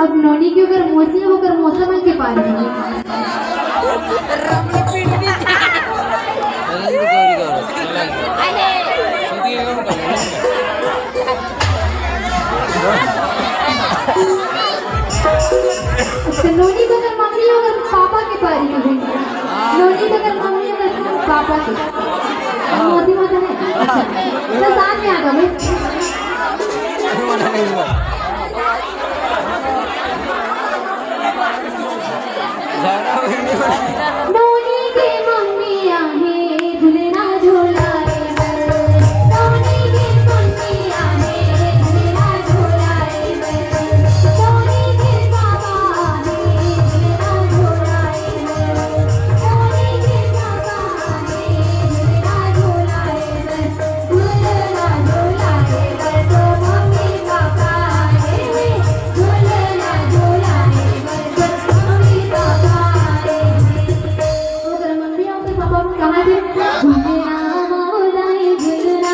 अब नोनी की अगर मौसी है वो अगर मौसा बन के पा रही है। नोनी को अगर मम्मी अगर पापा के पा रही है, नोनी को अगर मम्मी अगर पापा के मौसी मौसा है तो साथ में आ गए। नोनी की मम्मी आहे झूलना झूलाए, नोनी की मम्मी आहे झूलना झूलाए, नोनी के पापा आहे झूलना झूलाए, नोनी के पापा आहे झूलना झूलाए, झूलना झूलाए तो मम्मी पापा आहे झूलना झूलाए मम्मी पापा। कहाँ थे? झूलना मौलाए झूलना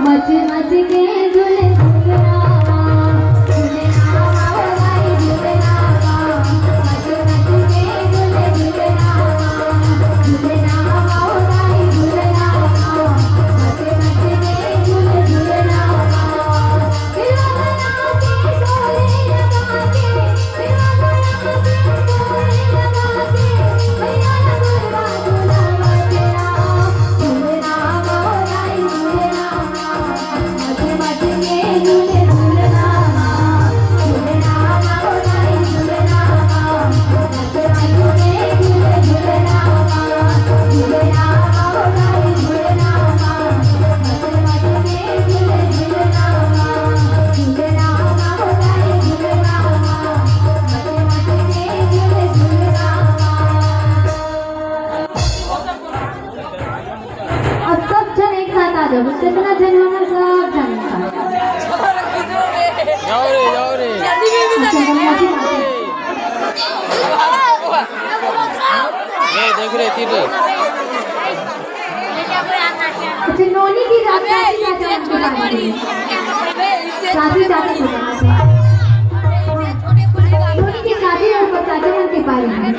मच मच के झूले झूलना, झूलना मौलाए झूलना मच मच के झूले झूलना, झूलना मौलाए झूलना मच मच के झूले झूलना। दिलवा बना के डोले लगा के, दिलवा बना के डोले लगा के भैया लगवा झूला बजना, झूलना मौलाए झूलना मच मच के झूले झूलना, झूलना मौलाए झूलना मच मच के झूले झूलना, झूलना मौलाए झूलना मच मच के झूले झूलना, झूलना मौलाए झूलना मच मच के झूले झूलना। अब सब जन एक साथ आ जाओ, जितना जन होना सब जन एक साथ। जाओ रे ये देख रहे तीर अच्छा नोनी की साथी नोनी की शादी और चाचा मन के पारी है।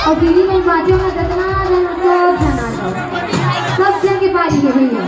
और दीदी में बाजू में जितना सब जन के पारी है भैया।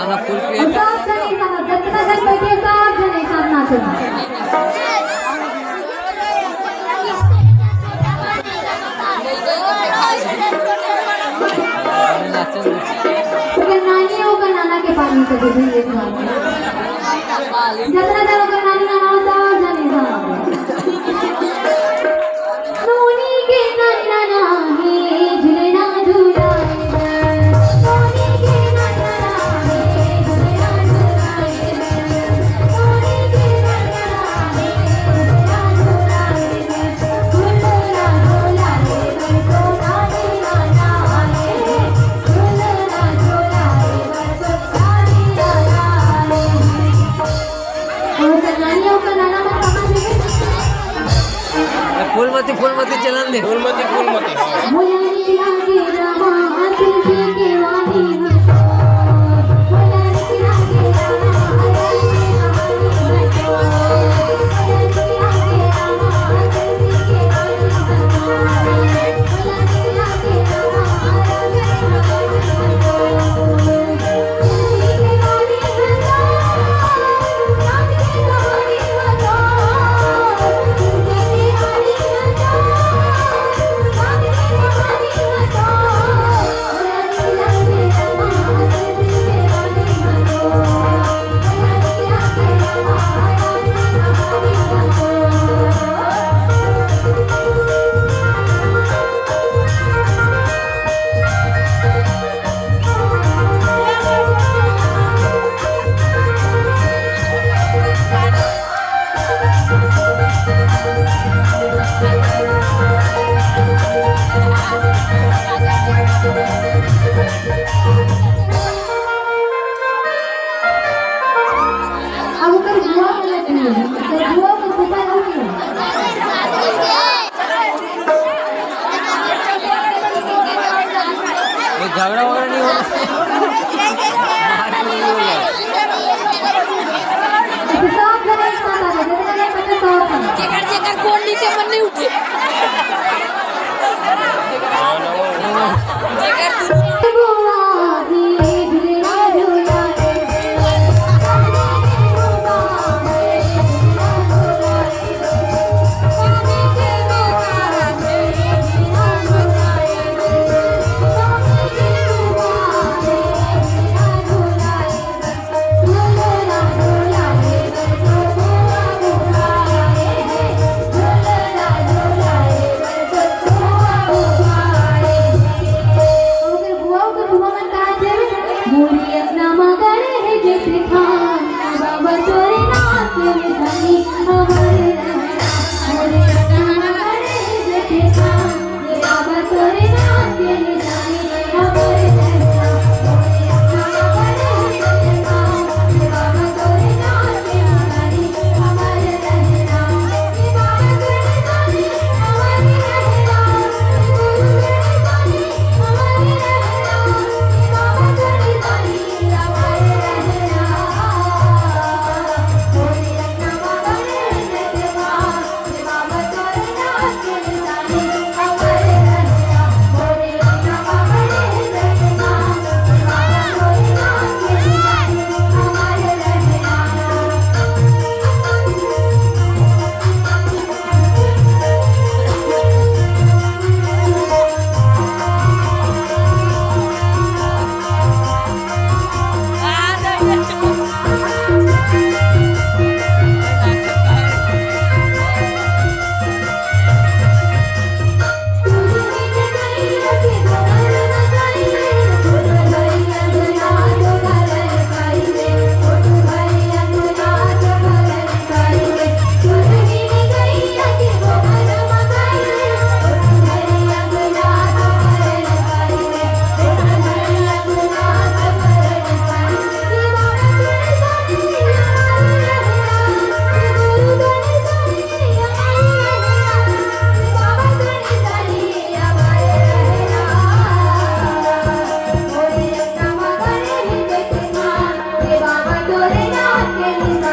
नाना फुल और पे सब जने साथ जितना जन बैठे सब जने साथ नाचो तो नानी होगा नाना के पानी से दूध ये जितना जन होगा नानी नाना सब जने साथ नोनी के नाना नानी झूलना झूला नोनी के नाना नानी झूलना झूला नोनी के नाना नानी झूलना झूला झूलना झूला रे तो नानी नाना रे झूलना झूला रे तो नानी नाना रे और नानियों का नाना मत कहाँ से फूलमती चलन दे फूलमती मुलानी लागे रामा दिल के वाणी मुलानी लागे रामा दिल के वाणी मुलानी लागे रामा दिल के वाणी मुलानी लागे रामा अब कर बुआ लगती है तो बुआ को पता नहीं ये झगड़ा वगैरह नहीं होना सब जने एक साथ आ गए जितने बच्चे तो जेकर कोण नीचे मन नहीं उठे बुआ दी झूलना झूला Baba,